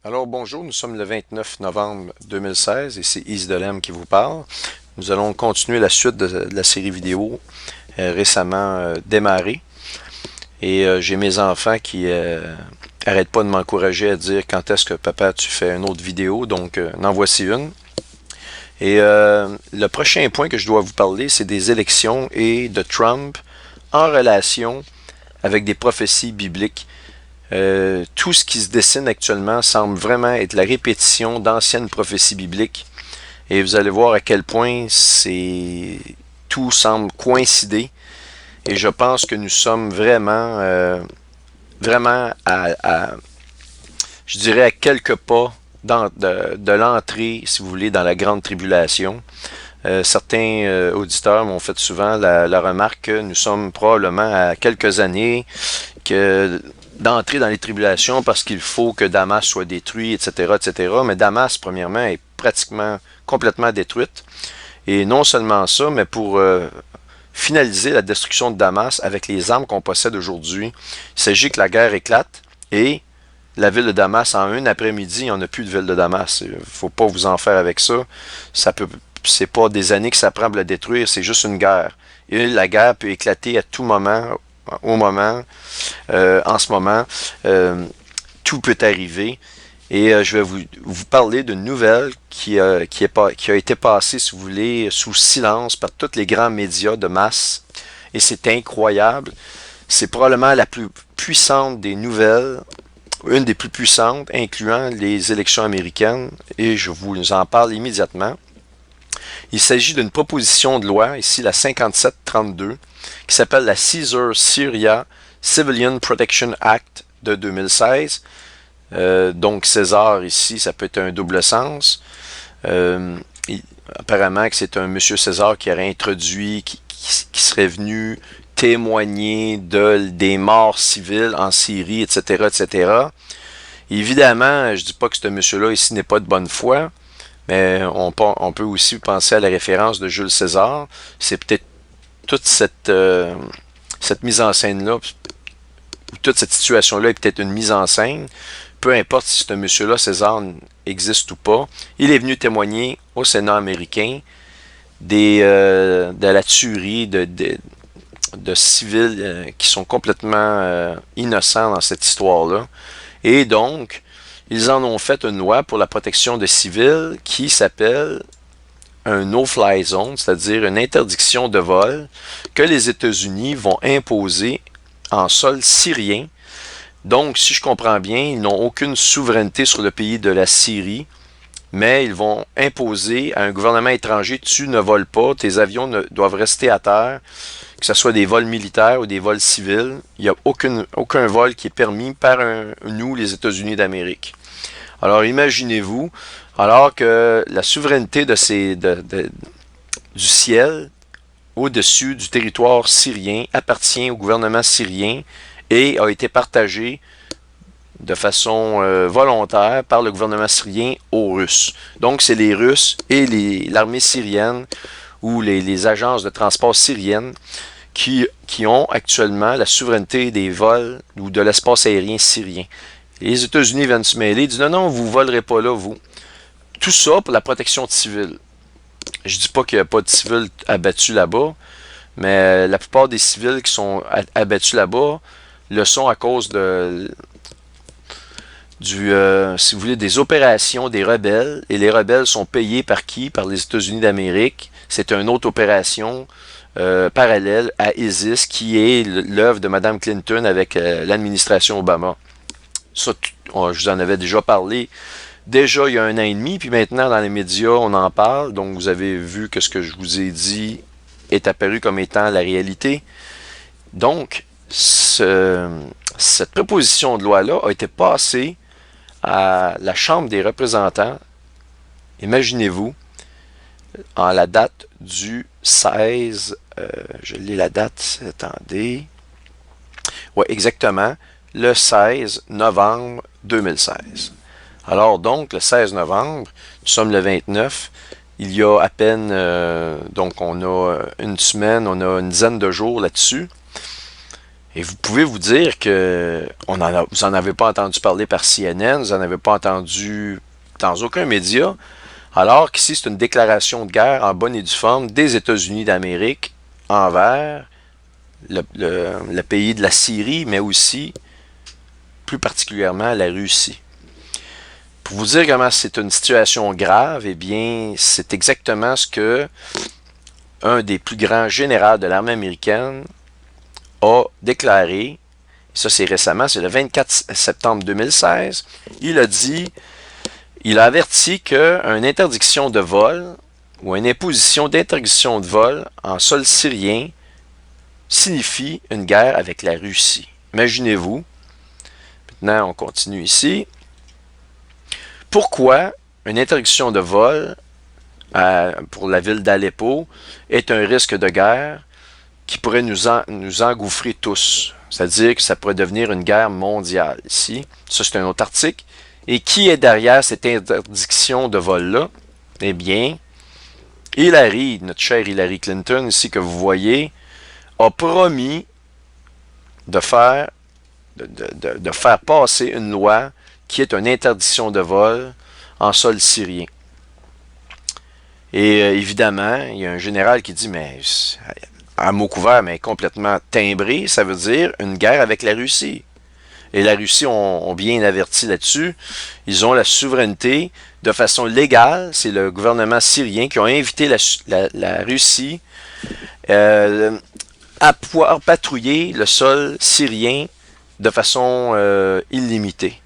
Alors bonjour, nous sommes le 29 novembre 2016 et c'est Yves Delem qui vous parle. Nous allons continuer la suite de la série vidéo récemment démarrée. Et j'ai mes enfants qui arrêtent pas de m'encourager à dire quand est-ce que papa tu fais une autre vidéo, donc en voici une. Et le prochain point que je dois vous parler, c'est des élections et de Trump en relation avec des prophéties bibliques. Tout ce qui se dessine actuellement semble vraiment être la répétition d'anciennes prophéties bibliques. Et vous allez voir à quel point tout semble coïncider. Et je pense que nous sommes vraiment je dirais à quelques pas de l'entrée, si vous voulez, dans la grande tribulation. Certains auditeurs m'ont fait souvent la remarque que nous sommes probablement à quelques années d'entrer dans les tribulations parce qu'il faut que Damas soit détruit, etc., etc. Mais Damas, premièrement, est pratiquement complètement détruite. Et non seulement ça, mais pour finaliser la destruction de Damas avec les armes qu'on possède aujourd'hui, il s'agit que la guerre éclate et la ville de Damas, en un après-midi, il n'y en a plus de ville de Damas. Il ne faut pas vous en faire avec ça. C'est pas des années que ça prend pour la détruire, c'est juste une guerre. Et la guerre peut éclater à tout moment, en ce moment. Tout peut arriver. Et je vais vous parler d'une nouvelle qui a été passée, si vous voulez, sous silence par tous les grands médias de masse. Et c'est incroyable. C'est probablement la plus puissante des nouvelles, une des plus puissantes, incluant les élections américaines. Et je vous en parle immédiatement. Il s'agit d'une proposition de loi, ici la 5732, qui s'appelle la Caesar-Syria Civilian Protection Act de 2016. Donc César ici, ça peut être un double sens. Apparemment que c'est un monsieur César qui aurait introduit, qui serait venu témoigner des morts civiles en Syrie, etc., etc. Évidemment, je dis pas que ce monsieur-là ici n'est pas de bonne foi, mais on peut aussi penser à la référence de Jules César. C'est peut-être toute cette mise en scène-là, toute cette situation-là est peut-être une mise en scène. Peu importe si ce monsieur-là, César, existe ou pas, il est venu témoigner au Sénat américain de la tuerie de civils qui sont complètement innocents dans cette histoire-là. Et donc, ils en ont fait une loi pour la protection des civils qui s'appelle un no-fly zone, c'est-à-dire une interdiction de vol que les États-Unis vont imposer en sol syrien. Donc, si je comprends bien, ils n'ont aucune souveraineté sur le pays de la Syrie, mais ils vont imposer à un gouvernement étranger, tu ne voles pas, tes avions doivent rester à terre, que ce soit des vols militaires ou des vols civils. Il n'y a aucun vol qui est permis par nous, les États-Unis d'Amérique. Alors, imaginez-vous, alors que la souveraineté du ciel au-dessus du territoire syrien appartient au gouvernement syrien et a été partagée de façon volontaire par le gouvernement syrien aux Russes. Donc, c'est les Russes et l'armée syrienne ou les agences de transport syriennes qui ont actuellement la souveraineté des vols ou de l'espace aérien syrien. Les États-Unis viennent se mêler et disent non, non, vous ne volerez pas là, vous. Tout ça pour la protection de civils. Je dis pas qu'il n'y a pas de civils abattus là-bas, mais la plupart des civils qui sont abattus là-bas le sont à cause si vous voulez, des opérations des rebelles. Et les rebelles sont payés par qui? Par les États-Unis d'Amérique. C'est une autre opération parallèle à ISIS qui est l'œuvre de Mme Clinton avec l'administration Obama. Ça, je vous en avais déjà parlé déjà il y a 1 an et demi, puis maintenant dans les médias, on en parle. Donc vous avez vu que ce que je vous ai dit est apparu comme étant la réalité. Donc, cette proposition de loi-là a été passée à la Chambre des représentants, imaginez-vous, en la date du 16, je lis la date, attendez, ouais, exactement, le 16 novembre 2016. Alors donc, le 16 novembre, nous sommes le 29, il y a à peine, donc on a une semaine, on a une dizaine de jours là-dessus. Et vous pouvez vous dire que vous n'en avez pas entendu parler par CNN, vous n'en avez pas entendu dans aucun média, alors qu'ici c'est une déclaration de guerre en bonne et due forme des États-Unis d'Amérique envers le pays de la Syrie, mais aussi plus particulièrement la Russie. Pour vous dire comment c'est une situation grave, eh bien, c'est exactement ce que un des plus grands généraux de l'armée américaine a déclaré, ça c'est récemment, c'est le 24 septembre 2016, il a averti qu'une interdiction de vol ou une imposition d'interdiction de vol en sol syrien signifie une guerre avec la Russie. Imaginez-vous. Maintenant, on continue ici. pourquoi une interdiction de vol pour la ville d'Aleppo est un risque de guerre qui pourrait nous engouffrer tous. C'est-à-dire que ça pourrait devenir une guerre mondiale ici. Ça, c'est un autre article. Et qui est derrière cette interdiction de vol-là? Eh bien, Hillary, notre chère Hillary Clinton, ici que vous voyez, a promis de faire, de faire passer une loi qui est une interdiction de vol en sol syrien. Et évidemment, il y a un général qui dit, mais à mot couvert, mais complètement timbré, ça veut dire une guerre avec la Russie. Et la Russie ont bien averti là-dessus. Ils ont la souveraineté de façon légale. C'est le gouvernement syrien qui a invité la Russie à pouvoir patrouiller le sol syrien de façon illimitée.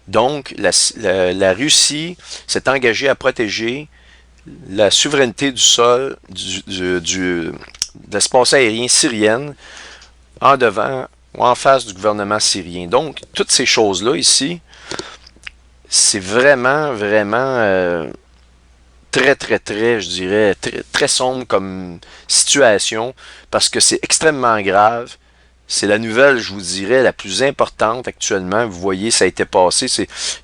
Donc, la Russie s'est engagée à protéger la souveraineté du sol, de l'espace aérien syrien en devant ou en face du gouvernement syrien. Donc, toutes ces choses-là ici, c'est vraiment, vraiment très, très, très, je dirais, très, très sombre comme situation parce que c'est extrêmement grave. C'est la nouvelle, je vous dirais, la plus importante actuellement. Vous voyez, ça a été passé.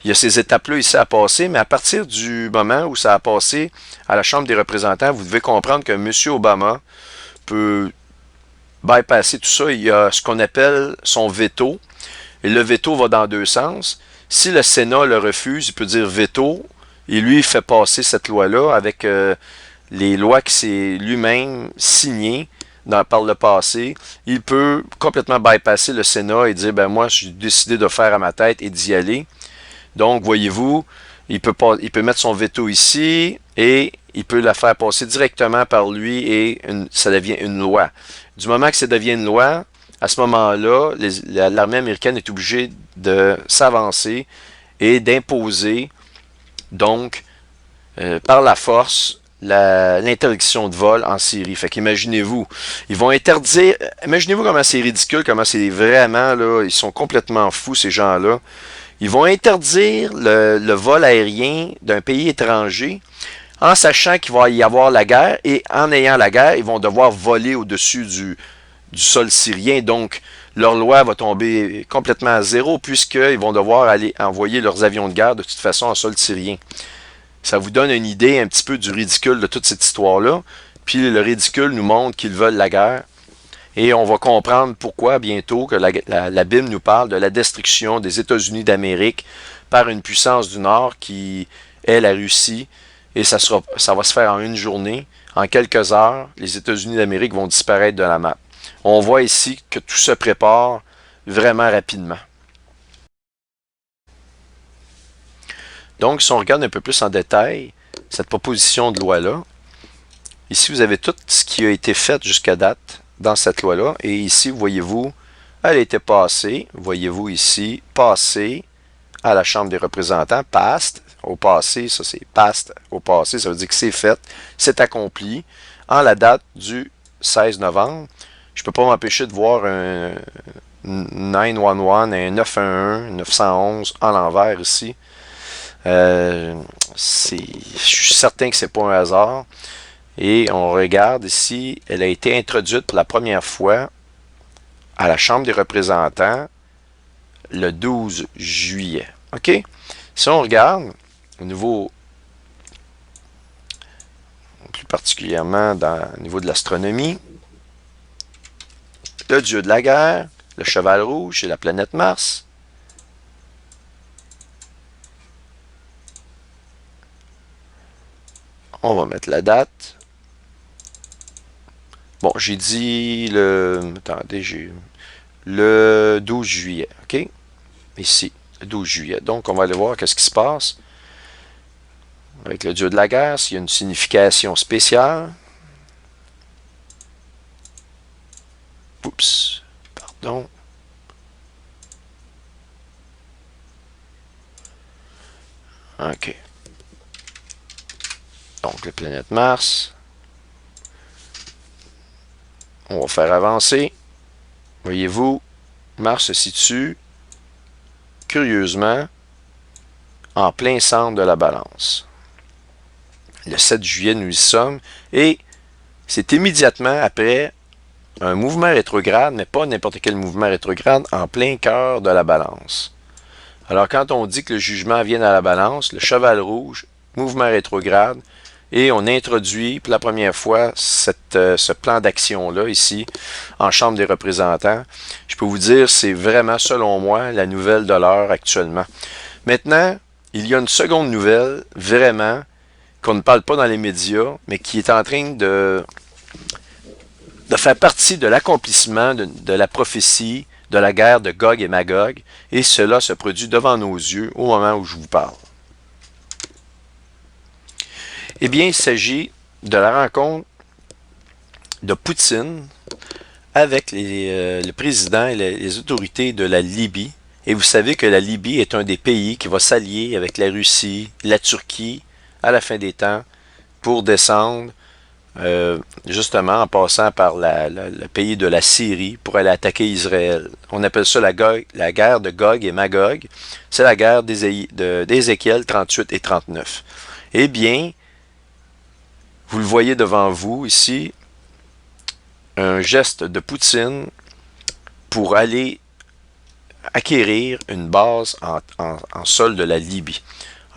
Il y a ces étapes-là ici à passer, mais à partir du moment où ça a passé à la Chambre des représentants, vous devez comprendre que M. Obama peut bypasser tout ça. Il y a ce qu'on appelle son veto. Et le veto va dans deux sens. Si le Sénat le refuse, il peut dire veto. Et lui, il fait passer cette loi-là avec les lois qu'il s'est lui-même signées par le passé. Il peut complètement bypasser le Sénat et dire, ben moi, j'ai décidé de faire à ma tête et d'y aller. Donc, voyez-vous, il peut mettre son veto ici et il peut la faire passer directement par lui et ça devient une loi. Du moment que ça devient une loi, à ce moment-là, l'armée américaine est obligée de s'avancer et d'imposer, donc, par la force, l'interdiction de vol en Syrie. Fait qu'imaginez-vous, ils vont interdire, imaginez-vous comment c'est ridicule, comment c'est vraiment, là, ils sont complètement fous, ces gens-là. Ils vont interdire le vol aérien d'un pays étranger en sachant qu'il va y avoir la guerre et en ayant la guerre, ils vont devoir voler au-dessus du sol syrien. Donc, leur loi va tomber complètement à zéro puisqu'ils vont devoir aller envoyer leurs avions de guerre de toute façon en sol syrien. Ça vous donne une idée un petit peu du ridicule de toute cette histoire-là. Puis le ridicule nous montre qu'ils veulent la guerre. Et on va comprendre pourquoi bientôt que la Bible nous parle de la destruction des États-Unis d'Amérique par une puissance du Nord qui est la Russie. Et ça va se faire en une journée. En quelques heures, les États-Unis d'Amérique vont disparaître de la map. On voit ici que tout se prépare vraiment rapidement. Donc, si on regarde un peu plus en détail cette proposition de loi-là, ici, vous avez tout ce qui a été fait jusqu'à date dans cette loi-là. Et ici, voyez-vous, elle a été passée, voyez-vous ici, passée à la Chambre des représentants, passed, au passé, ça c'est passed, au passé, ça veut dire que c'est fait, c'est accompli, en la date du 16 novembre. Je ne peux pas m'empêcher de voir un 911, un 911, 911 en l'envers ici. Je suis certain que c'est pas un hasard. Et on regarde ici, elle a été introduite pour la première fois à la Chambre des représentants le 12 juillet. OK? Si on regarde au niveau, plus particulièrement au niveau de l'astronomie, le dieu de la guerre, le cheval rouge et la planète Mars. On va mettre la date. Bon, j'ai dit le 12 juillet, OK? Ici, le 12 juillet. Donc, on va aller voir qu'est-ce qui se passe avec le dieu de la guerre, s'il y a une signification spéciale. Oups, pardon. OK. Donc, la planète Mars. On va faire avancer. Voyez-vous, Mars se situe, curieusement, en plein centre de la balance. Le 7 juillet, nous y sommes, et c'est immédiatement après un mouvement rétrograde, mais pas n'importe quel mouvement rétrograde, en plein cœur de la balance. Alors quand on dit que le jugement vient à la balance, le cheval rouge, mouvement rétrograde, et on introduit pour la première fois ce plan d'action-là ici, en Chambre des représentants. Je peux vous dire, c'est vraiment, selon moi, la nouvelle de l'heure actuellement. Maintenant, il y a une seconde nouvelle, vraiment, qu'on ne parle pas dans les médias, mais qui est en train de faire partie de l'accomplissement de la prophétie de la guerre de Gog et Magog, et cela se produit devant nos yeux au moment où je vous parle. Eh bien, il s'agit de la rencontre de Poutine avec le président et les autorités de la Libye. Et vous savez que la Libye est un des pays qui va s'allier avec la Russie, la Turquie, à la fin des temps, pour descendre, justement en passant par le pays de la Syrie, pour aller attaquer Israël. On appelle ça la guerre de Gog et Magog. C'est la guerre d'Ézéchiel 38 et 39. Eh bien, vous le voyez devant vous ici, un geste de Poutine pour aller acquérir une base en sol de la Libye.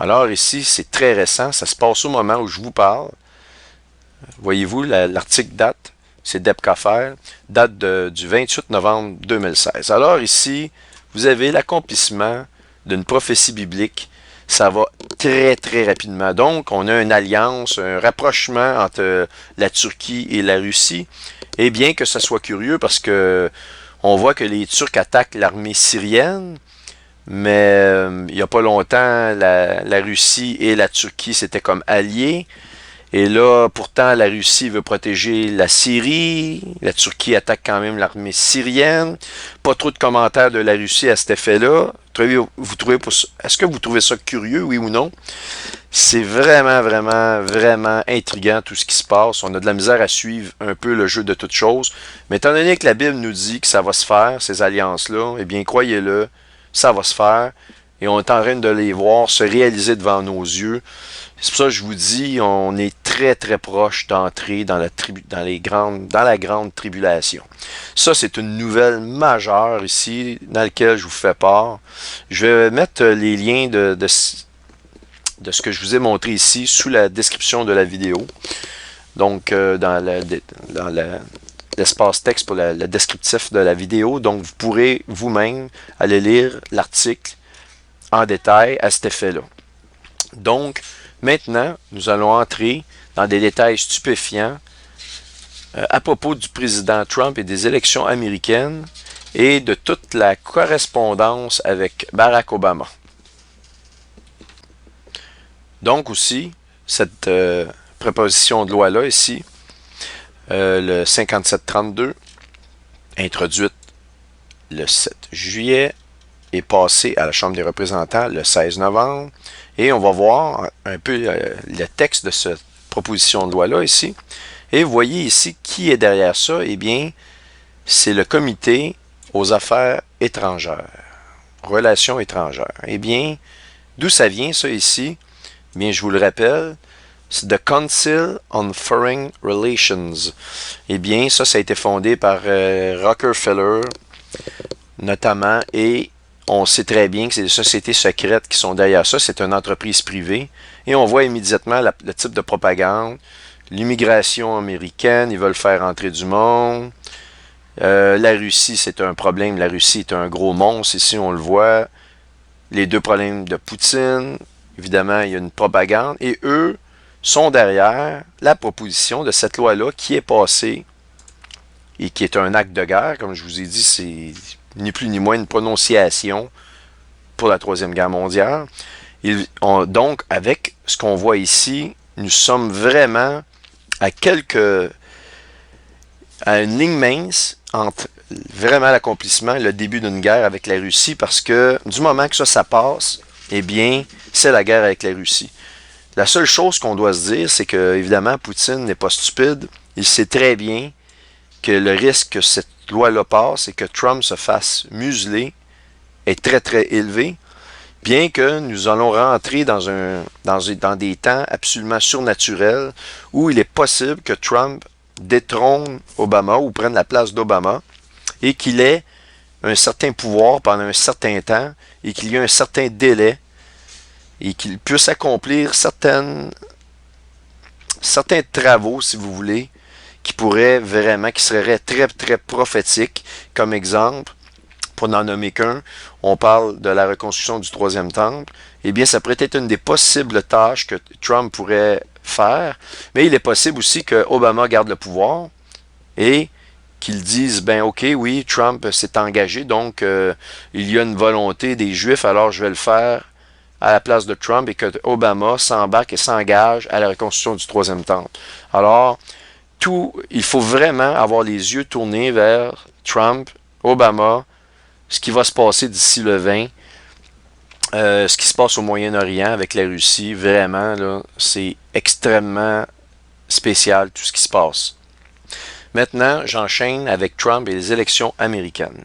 Alors ici, c'est très récent, ça se passe au moment où je vous parle. Voyez-vous, l'article date, c'est Debkafer, date du 28 novembre 2016. Alors ici, vous avez l'accomplissement d'une prophétie biblique. Ça va très, très rapidement. Donc, on a une alliance, un rapprochement entre la Turquie et la Russie. Et bien que ça soit curieux parce que on voit que les Turcs attaquent l'armée syrienne, mais il n'y a pas longtemps, la Russie et la Turquie s'étaient comme alliés. Et là, pourtant, la Russie veut protéger la Syrie. La Turquie attaque quand même l'armée syrienne. Pas trop de commentaires de la Russie à cet effet-là. Est-ce que vous trouvez ça curieux, oui ou non? C'est vraiment, vraiment, vraiment intriguant tout ce qui se passe. On a de la misère à suivre un peu le jeu de toutes choses. Mais étant donné que la Bible nous dit que ça va se faire, ces alliances-là, eh bien, croyez-le, ça va se faire. Et on est en train de les voir se réaliser devant nos yeux. C'est pour ça que je vous dis, on est très très proche d'entrer dans la grande tribulation. Ça, c'est une nouvelle majeure ici, dans laquelle je vous fais part. Je vais mettre les liens de ce que je vous ai montré ici sous la description de la vidéo. Donc, dans l'espace texte pour le descriptif de la vidéo. Donc, vous pourrez vous-même aller lire l'article en détail à cet effet-là. Donc, maintenant, nous allons entrer dans des détails stupéfiants à propos du président Trump et des élections américaines et de toute la correspondance avec Barack Obama. Donc aussi, cette proposition de loi-là ici, le 5732, introduite le 7 juillet, est passée à la Chambre des représentants le 16 novembre. Et on va voir un peu le texte de cette proposition de loi-là ici. Et vous voyez ici qui est derrière ça. Eh bien, c'est le Comité aux affaires étrangères, relations étrangères. Eh bien, d'où ça vient ça ici? Eh bien, je vous le rappelle, c'est The Council on Foreign Relations. Eh bien, ça a été fondé par Rockefeller, notamment, et on sait très bien que c'est des sociétés secrètes qui sont derrière ça. C'est une entreprise privée. Et on voit immédiatement le type de propagande. L'immigration américaine, ils veulent faire entrer du monde. La Russie, c'est un problème. La Russie est un gros monstre. Ici, on le voit. Les deux problèmes de Poutine. Évidemment, il y a une propagande. Et eux sont derrière la proposition de cette loi-là qui est passée et qui est un acte de guerre. Comme je vous ai dit, c'est ni plus ni moins une prononciation pour la Troisième Guerre mondiale. Donc, avec ce qu'on voit ici, nous sommes vraiment à une ligne mince entre vraiment l'accomplissement et le début d'une guerre avec la Russie, parce que du moment que ça passe, eh bien, c'est la guerre avec la Russie. La seule chose qu'on doit se dire, c'est que, évidemment, Poutine n'est pas stupide. Il sait très bien que le risque que cette loi-là passe et que Trump se fasse museler est très, très élevé. Bien que nous allons rentrer dans des temps absolument surnaturels où il est possible que Trump détrône Obama ou prenne la place d'Obama et qu'il ait un certain pouvoir pendant un certain temps et qu'il y ait un certain délai et qu'il puisse accomplir certains travaux, si vous voulez, qui seraient très, très prophétiques. Comme exemple, pour n'en nommer qu'un, on parle de la reconstruction du troisième temple. Eh bien, ça pourrait être une des possibles tâches que Trump pourrait faire, mais il est possible aussi que Obama garde le pouvoir et qu'ils disent, ben ok, oui, Trump s'est engagé, donc il y a une volonté des Juifs, alors je vais le faire à la place de Trump et que Obama s'embarque et s'engage à la reconstruction du troisième temple. Alors, il faut vraiment avoir les yeux tournés vers Trump, Obama, ce qui va se passer d'ici le 20, ce qui se passe au Moyen-Orient avec la Russie, vraiment, là, c'est extrêmement spécial tout ce qui se passe. Maintenant, j'enchaîne avec Trump et les élections américaines.